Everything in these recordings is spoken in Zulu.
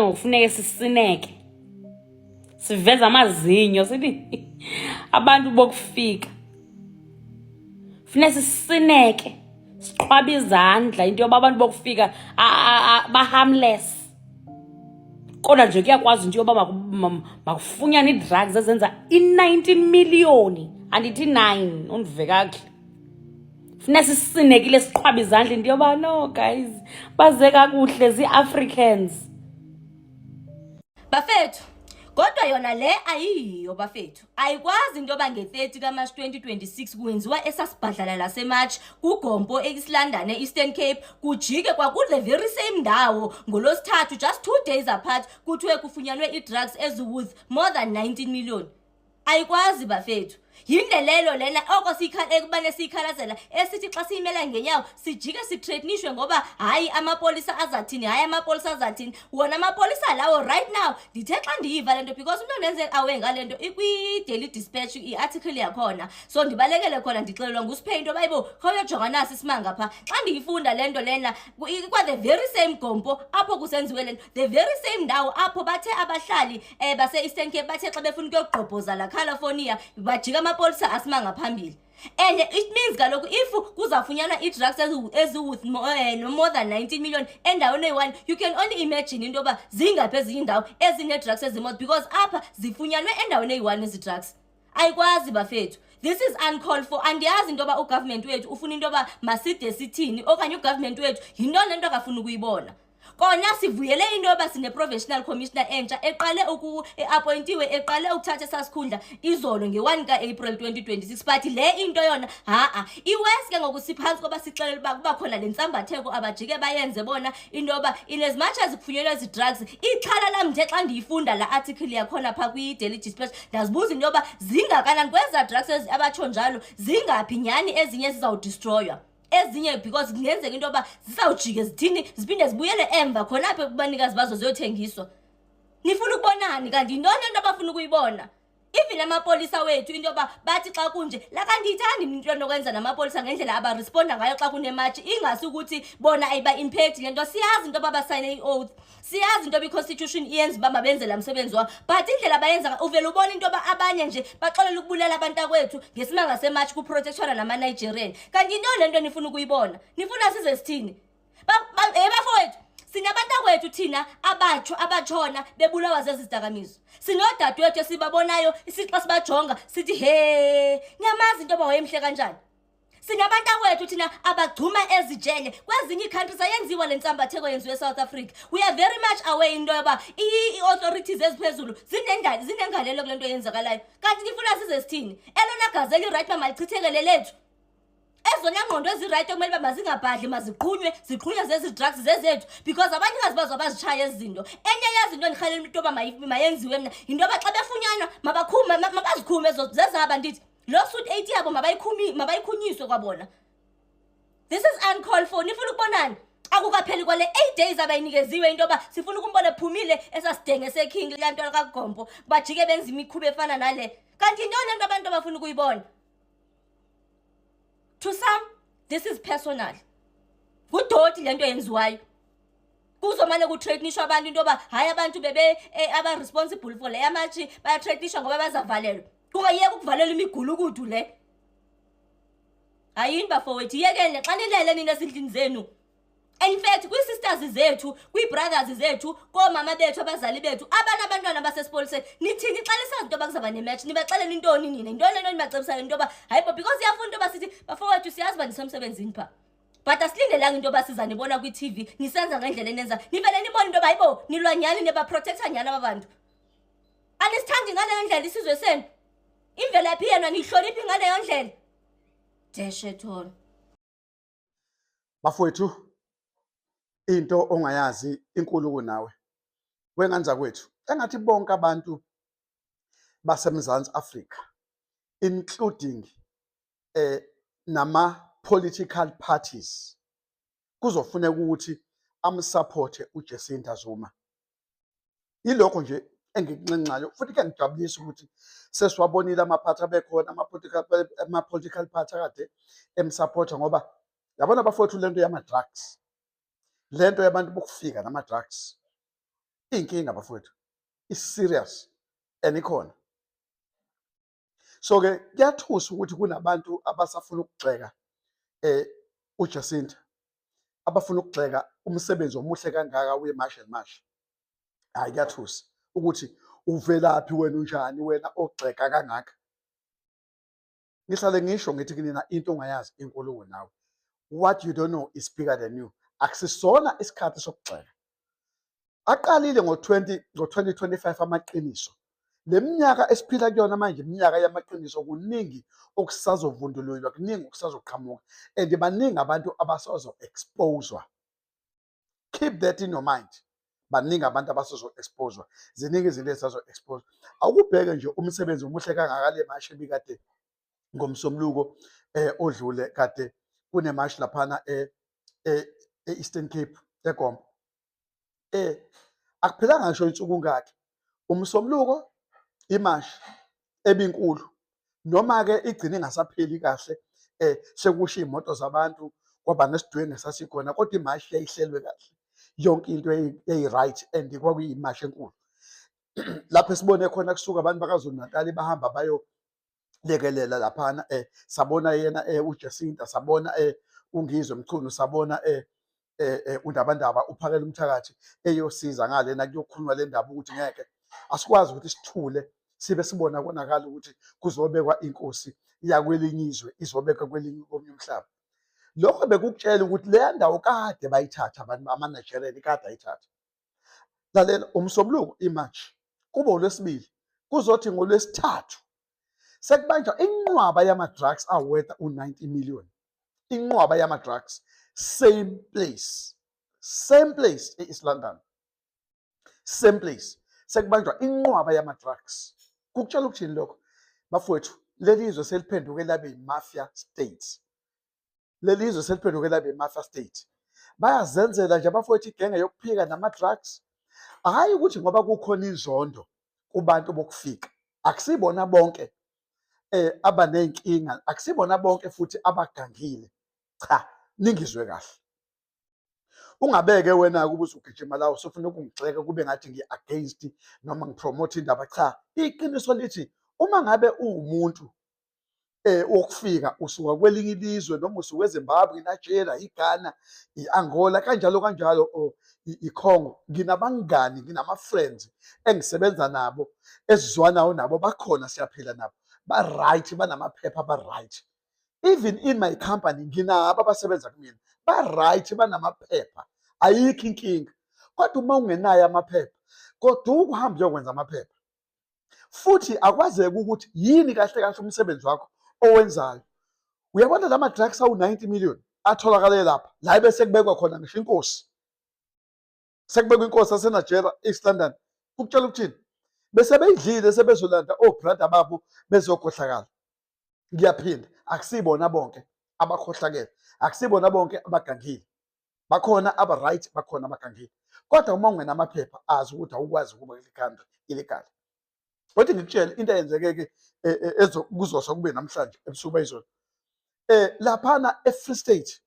Ngokufuneka sisineke siveza amazinyo sithi abantu bokufika funeka sisineke siqhwaba izandla into yoba abantu bokufika ba-harmless kodwa nje kuyakwazi into yoba makufunyanwe ii-drugs ezenza i-19 million andithi 9 undive kakuhle funeka sisinekile siqhwaba izandla into yoba no guys baze kakuhle zii-Africans bafethu kodwa yona le ayiyo bafethu ayikwazi into yoba nge-30 kaMarch 2026 kwenziwa esasibhadlala laseMarch kuGompo eIslandane e-Eastern Cape kujike kwakule very same ndawo ngolosithathu just 2 days apart kuthiwe kufunyanwe ii-drugs eziworth more than 19 million. Ayikwazi bafethu yindelelo lena oko ekubane siyikhalazela esithi xa siyimela ngenyawo sijike sithreatenishwe ngoba hayi amapolisa azathini hayi amapolisa azathini wona amapolisa lawo right now ndithe xa ndiyiva lento because into nenze awe ngalento ikwi-Daily Dispatch i-article yakhona so ndibalekele khona ndixelelwa nguSiphe into bayibo khawuyojonga nasi isimanga pha xa ndiyifunda lento lena kwa-the very same Gompo apho kusenziwe lento the very same ndawo apho bathe abahlali base-Eastern Cape bathe xa befuna ukuyogqobhoza la California bajika amapolisa asimanga phambili and it means kaloku if kuzafunyanwa ii-drugs eziworth more than 19 million endaweni eyi-1 you can only imagine into yoba zingaphi ezinye iindawo ezine-drugs ezimoto because apha zifunyanwe endaweni eyi-1 ezi-drugs. Ayikwazi bafethu this is uncalled for andiyazi into yoba ugovernment wethu ufuna into yoba maside sithini okanye ugovernment wethu yintoni le nto akafuna ukuyibona. Kona sivuyele into yoba sine-professional commissioner entsha eqale appointiwe eqale ukuthatha esasikhundla izolo nge-1 ka-April 2026 but le into yona iwest ke ngoku siphansi koba sixelele uba kuba khona le ntsambatheko abajike bayenze bona into yoba in as much as kufunyenwe ezi drugs ixhala lam ndithe xa ndiyifunda la article yakhona phaa kwi-Daily Dispatch ndazibuza into yoba zingakanani kweza drugs abatsho njalo zingaphi nyhani ezinye zizawudistroywa ezinye because kungenzeka into yoba zisawujike zithini ziphinde zibuyele emva khona apha kubanikazi bazo ziyothengiswa. Nifuna ukubonani kanti yintoni into abafuna ukuyibona? Even amapolisa wethu into yoba bathi xa kunje la kandiyithandi into enokwenza namapolisa ngendlela abaresponda ngayo xa kunematshi ingasi ukuthi bona ayiba-impact le nto siyazi into yoba basayine i-oath siyazi into yoba i-constitution iyenza uba mabenzela umsebenzi wabo but indlela bayenza uvele ubona into yoba abanye nje baxelela ukubulela abantu akwethu ngesimanga sematshi kuprotectshwana nama-Nigerian kanti yintoni le nto nifuna ukuyibona nifuna size sithini bafowethu sinabantu akwethu thina abatshona bebulawa zezi zidakamizwa sinodadewethu esibabonayo isixa sibajonga sithi he niyamazi into yoba wayemhle kanjani sinabantu akwethu thina abagcuma ezijele kwezinye ii-countries ayenziwa le ntsambatheko yenziwe eSouth Africa we are very much aware into yoba ii-authorities eziphezulu zinengalelo kule nto yenzakalayo kanti nifuna size sithini elona gazi elirayithi uba malichithekele lethu ezona ngqondo ezirayithi okumele uba mazingabhadli ziqhunywe zezi drugs zezethu because abanikazi bazo abazitshaya ezi zinto enye yazinto endikhalela into yoba mayenziwe mna yinto yoba xa befunyanwa mabazikhume zezaba ndithi loo suit 80 yabo mabayikhunyiswe kwabona. This is uncalled for. Nifuna ukubonani akukapheli kwale 8 days abayinikeziwe into yoba sifuna ukumbona ephumile esasidenge seking lanto kaGompo bajike benza imikhuba efana nale kanti yintoni lento abantu abafuna ukuyibona. To some this is personal kudoti le nto yenziwayo kuzomane kuthreatenishwa abantu into yoba hayi abantu aba-responsible for le yamatshi bayathreatenishwa ngoba bazavalelwa kungayeka ukuvalela imigulukudu le hayini bafowethu yiyekele xa nilele nina ezindlini zenu. In fact kwii-sisters zethu kwii-brothers zethu koomama bethu abazali bethu abantwana basesipoliseni nithini xa lisazi into yoba kuzaba nematch nibaxelela intoni nina yintoni le nto nibacebisayo into yoba hayi bo because iyafuna into yoba sithi bafowethu siyazi uba ndisemsebenzini phaa but asilindelanga into yoba siza nibona kwi-TV nisenza ngendlela enenza nivele nibona into yoba hayi bo nilwa nyhani nibaprotektha nyhani aba bantu anisithandi ngaleyo ndlela isizwe senu imvelaphi yena niyihloniphi ngaleyo ndlela deshethona. Bafowethu into ongayazi inkulu kunawe wenganza kwethu engathi bonke abantu baseMzantsi Afrika including nama-political parties kuzofuneka ukuthi amsupporte uJacinta Zuma. Yilokho nje engikunxenxayo futhi ke ngijabulisa ukuthi sesiwabonile amaphathi abekhona ama-political party akade emsupporta ngoba yabona bafowethu lento yama-drugs lento yabantu bokufika nama-drugs inkinga bafowethu is serious and ikhona. So ke kuyathusa ukuthi kunabantu abasafuna ukugxeka uJacinta, abafuna ukugxeka umsebenzi omuhle kangaka we-Marsh and Marsh. Hayi kuyathusa ukuthi uvelaphi wena unjani wena ogxeka kangaka. Ngihlale ngisho ngithi kunina into ongayazi inkulumo nawe. What you don't know is bigger than you. Akusisona isikhathi sokugxeka. Aqalile ngo-2025 amaqiniso. Le minyaka esiphila kuyona manje iminyaka yamaqiniso, kuningi okusazovundululwa, kuningi okusazoqhamuka, and baningi abantu abasazo-exposwa. Keep that in your mind. Baningi abantu abasazo-exposwa, ziningi izinto ezisazo-exposwa. Awukubheke nje umsebenzi omuhle kangaka le mashi ebikade ngomsombuluko odlule kade kunemashi laphana e-Eastern Cape eGompo. Akuphilanga ngisho insuku ngakhe umsombuluko imashi ebinkulu, noma ke igcine ingasapheli kahle, sekusha imoto zabantu kwaba nesidwenge sasikhona, kodwa imashi yayihlelwe kahle, yonke into yayi-right and kwakuyimashi enkulu. Lapho sibone khona kusuka abantu bakaZulu Natal bahamba bayolekelela laphana, sabona yena uJacinta, sabona uNgizwe Mchunu, sabona uNdabandaba uPhakela Umthakathi eyosiza ngalena kuyokhulunywa le ndaba ukuthi ngeke asikwazi ukuthi sithule sibe sibona konakala ukuthi kuzobekwa inkosi yakwelinye izwe izobekwa komunye umhlaba. Lokho bekukutshela ukuthi le ndawo kade bayithatha abantu bamaNigeria, kade ayithatha. Lalela umsombuluko iMarch kuba uLwesibili, kuzothi ngoLwesithathu sekubanjwa inqwaba yama-drugs worth u-90 million. Inqwaba yama-drugs, same place e-East London, same place sekubanjwa inqwaba yama-drugs. Kukutshela ukuthini lokho bafowethu? Leli izwe seliphenduke labe i-mafia state. Leli izwe seliphenduke labe i-mafia state. Bayazenzela nje abafowethu igenge yokuphika nama-drugs. Hhayi ukuthi ngoba kukhona inzondo kubantu bokufika, akusibona bonke abanenkinga, akusibona bonke futhi abagangile. Cha, ningizwe kahle. Ungabeke wena ukuze ugijima la usufuna ukungigxeka kube ngathi ngi-against noma ngipromote indaba. Cha, iqiniso lithi uma ngabe uwumuntu wokufika usuka kwelinye ilizwe, noma usuka eZimbabwe, iNigeria, iGhana, i-Angola, kanjalo iCongo, nginabangani, nginama-friends engisebenza nabo, esizwanayo nabo, bakhona, siyaphila nabo, ba-right, banamaphepha, ba-right. Even in my company nginabo abasebenza kumina, ba-right, banamaphepha, ayikho inkinga. Kodwa uma ungenayo amaphepha, kodwa ukuhamba uyokwenza amaphepha, futhi akwazeki ukuthi yini kahle kahle umsebenzi wakho owenzayo. Uyabona la ma-drugs awu-90 million atholakale lapha, la bese kubekwa khona ngisho inkosi, sekubekwa inkosi yaseNigeria, East London. Kukutshela ukuthini? Bese beyidlile sebezolanda obrada babo bezokhohlakala. Ngiyaphinda, akusibona bonke abakhohlakele, akusibona bonke abagangile. Bakhona aba-right, bakhona abagangile. Kodwa uma ungenamaphepha azi ukuthi awukwazi ukuba kule country illegal. Kodwa ngikutshela into eyenzeke kuzoswa kube namhlanje ebusuku bayizolo. Laphana eFree State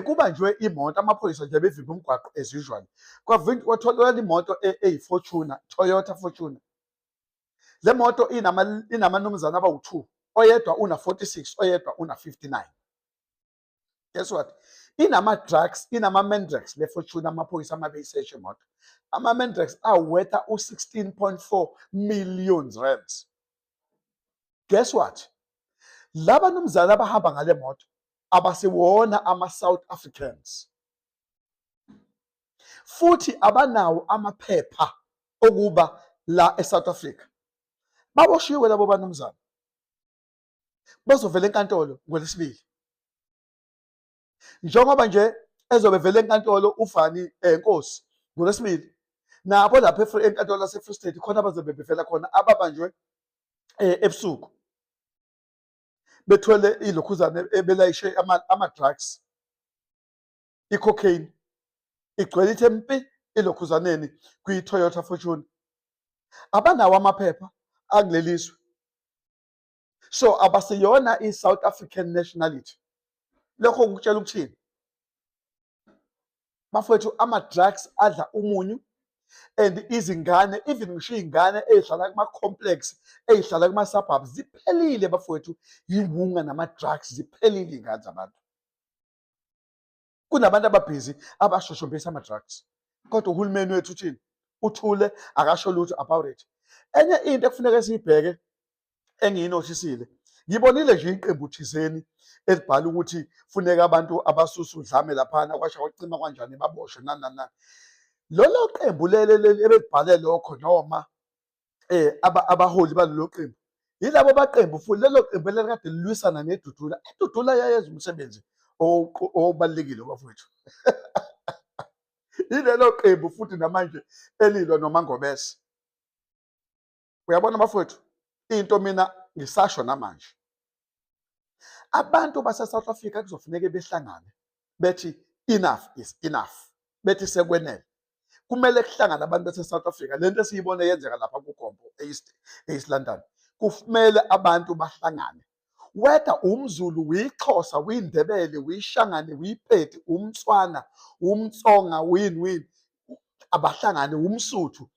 kubanjwe imoto, amaphoyisa nje bevimba umgwaqo as usual. Kwatholakala imoto eyiFortuner, Toyota Fortuner. Le moto inamanumzana abawu-2, oyedwa una-46, oyedwa una-59. Guess what? Inama-drugs, inama-Mendrax, le Fortuner amaphoyisa amabeyiseshe imoto. Ama-Mendrax awetha u-16.4 million rands. Guess what? Laba numzana abahamba ngale moto abasiwona ama-South Africans, futhi abanawo amaphepha okuba la eSouth Africa. Baboshiwe labo banumzana, bazovela enkantolo ngoLwesibili. Njengoba nje ezobevela enkantolo uFani Nkosi ngoLwesibili, nabo lapha enkantolo lase-Free State khona abazobe bevela khona ababanjwe ebusuku bethwele ilokhuzane ebelayishe ama-drugs, i-cocaine igcwele ithe mpi ilokhuzaneni kwi-Toyota Fortune. Abanawo amaphepha angilelizwe, so abasiyona i-South African nationality. Lokho kutshela ukuthini? bafowethu, ama-drugs adla umunyu, and izingane, even ngisho iy'ngane ey'hlala kuma-complex, ey'hlala kuma-suburbs, ziphelile bafowethu, yiwunga nama-drugs, ziphelile iy'ngane zabantu. Kunabantu ababhizi abashoshombisa ama-drugs, kodwa uhulumeni wethu uthini? Uthule, akasho lutho about it. Enye into ekufuneka siyibheke engiyinothisile, ngibonile nje iqembu thizeni elibhala ukuthi funeka abantu abasusa udlame laphana, kwasha kwacima kanjani, baboshwe nani nani nani. Lolo qembu ebelibhale lokho, noma abaholi balelo qembu, yilabo baqembu futhi lelo qembu elikade lilwisana neDudula. iDudula yayenza umsebenzi obalulekile bafowethu. Yilelo qembu futhi namanje elilwa noMangobese. Uyabona bafowethu, into mina ngisasho namanje, abantu base-South Africa kuzofuneka behlangane bethi enough is enough, bethi sekwenele. Kumele kuhlangane abantu base-South Africa. Lento esiyibone yenzeka lapha kuGombo e-East London, kumele abantu bahlangane, whether umZulu, uyixhosa, uyindebele, uyishangane, uyipedi, umTswana, umTsonga, wini, abahlangane, umSuthu.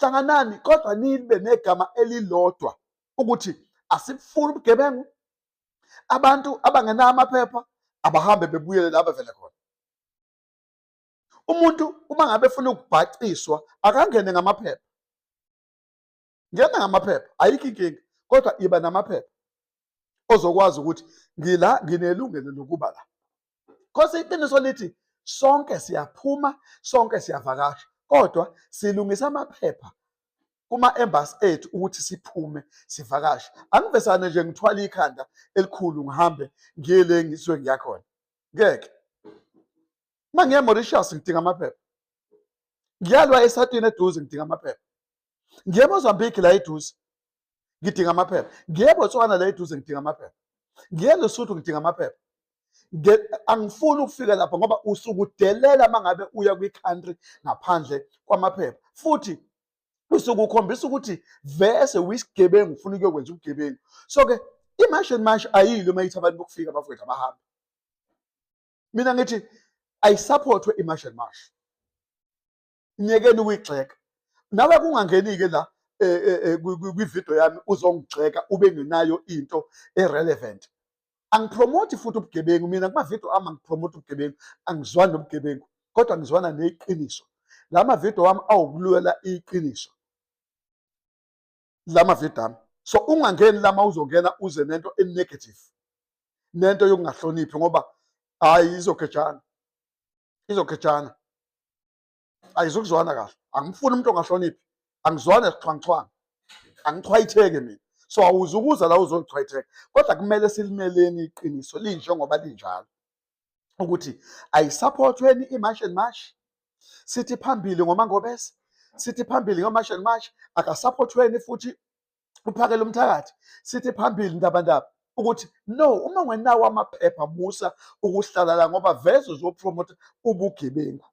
Hlanganani, kodwa nibe negama elilodwa ukuthi asifuni ubugebengu. Abantu abangenayo amaphepha abahambe bebuyele la bavele khona. Umuntu uma ngabe efuna ukubhaciswa akangene ngamaphepha. Ngena ngamaphepha, ayikho inkinga, kodwa iba namaphepha ozokwazi ukuthi ngila nginelungelo lokuba la. Because iqiniso lithi sonke siyaphuma, sonke siyavakasha, kodwa silungisa amaphepha kuma-embassy ethu ukuthi siphume sivakashe. Angivesane nje ngithwala ikhanda elikhulu ngihambe ngiyele ngisuke ngiyakhona. Ngeke. Uma ngiya eMauritius ngidinga amaphepha. Ngiyalwa eSwatini eduze ngidinga amaphepha. Ngiye eMozambique la eduze ngidinga amaphepha. Ngiye eBotswana la eduze ngidinga amaphepha. Ngiye eLesotho ngidinga amaphepha. Angifuni ukufika lapha ngoba usuke udelela mangabe uya kwi-country ngaphandle kwamaphepha, futhi usuke ukhombisa ukuthi vese uyisigebengu, ufuna ukuyokwenza ubugebengu. So-ke imarch and march ayilo uma yithi abantu bokufika bafowethu abahambe. Mina ngithi ayisupportwe imarch and march. Nyekeni ukuyigxeka. Nawe kungangeni-ke la kwividiyo yami uzongigxeka ube ngenayo into irrelevant. Angipromote futhi ubugebengu mina kumavidiyo ami, angipromote ubugebengu, angizwani nobugebengu, kodwa ngizwana neqiniso. La mavidiyo wami awukulwela iqiniso, la mavidiyo ami. So ungangeni lama uzongena uze nento enegative, nento yokungahloniphi, ngoba hayi izogejana, ayizokuzwana kahle. Angifuni umuntu ongahloniphi, angizwani esixhwanguxhwangu, angichwayitheke mina. So awuzukuza la uzongichwayitheka, kodwa kumele silimeleni iqiniso linjengoba linjalo, ukuthi ayisupportweni imarch and march. Sithi phambili ngoMangobese, sithi phambili ngomarch and march, akasupportweni futhi uphakele umthakathi. Sithi phambili ndabandaba ukuthi no, uma ungenawo amaphepha musa ukuhlala la, ngoba veze uzopromote ubugebengu.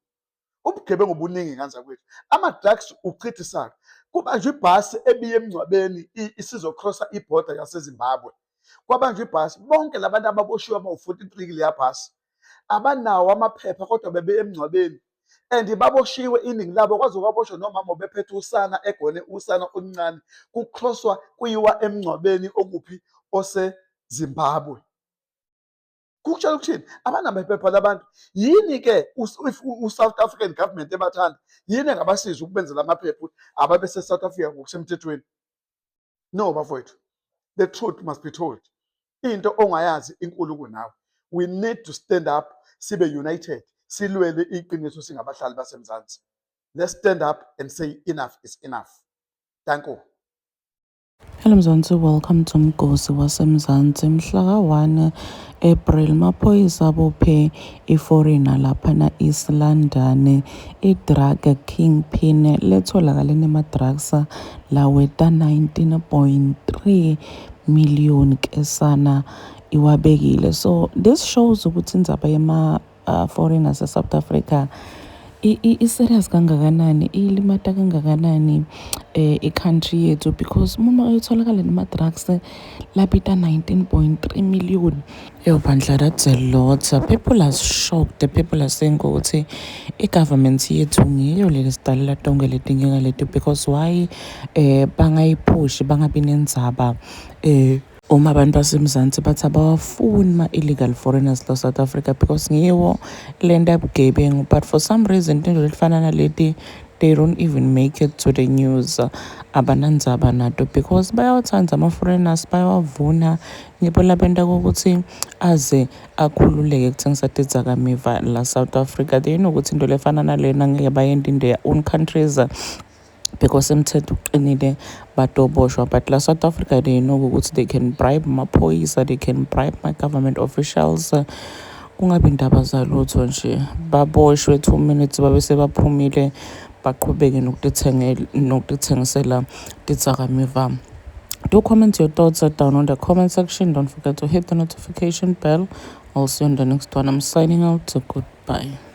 Ubugebengu buningi kanza kwethu. Ama-drugs uchitha isaka. Kubanjwe ibhasi ebiye emngcwabeni isizocrossa ibhoda yaseZimbabwe. Kwabanjwe ibhasi, bonke labantu ababoshiwe ama-43 kuleya bhasi abanawo amaphepha, kodwa bebe emngcwabeni, and baboshiwe iningi labo. Kwaze kwaboshwa nomama bephethe usana, egone usana oluncane, kucrosswa kuyiwa emngcwabeni okuphi, oseZimbabwe. Kutshela ukuthini? Abanamaphepha labantu. Yini-ke u-South African government ebathanda, yini engabasiza ukubenzela amaphepha ababe se-South Africa ngokusemthethweni? No bafowethu, the truth must be told. Into ongayazi inkulu kunawe. We need to stand up, sibe united, silwele iqiniso singabahlali baseMzansi. Let's stand up and say enough is enough. Thank you. Hello Mzansi, welcome to Mgosi waseMzansi. Mhla ka-1 April maphoyisa bophe i-foreigner laphana East London, i-drug kingpin letholakale nema-drugs laweta 19.3 million kesana iwabekile. So this shows ukuthi indzaba yema foreigners e-South Africa i-serious kangakanani, ilimata kangakanani i-country yethu because uma ayotholakala nama-drugs labita 19.3 million. Yo bandla, that's a lot. People are shocked. The people are saying ukuthi i-government yethu ngiyo lesidalela tonke letinkinga leti because why bangayiphushi bangabi nendzaba uma abantu basemzansi bathi abawafuni ma-illegal foreigners la South Africa because ngiwo lenda bugebengu, but for some reason into lefana naleti they don't even make it to the news. Abanandzaba nato because bayawuthanda ama-foreigners, bayawavuna. Ngibo labenta kokuthi aze akhululeke kuthengisa tidzakamiva la South Africa. They know ukuthi into lefana nalena ngeke bayendi in their own countries because imithetho uqinile batoboshwa, but la South Africa they know ukuthi they can bribe amaphoyisa, they can bribe my government officials. Kungabi indaba zalutho nje, baboshwe 2 minutes babe sebaphumile baqhubeke nokutithengisela tidzakamiva. Do comment your thoughts down on the comment section. Don't forget to hit the notification bell. I'll see you on the next one. I'm signing out. So goodbye.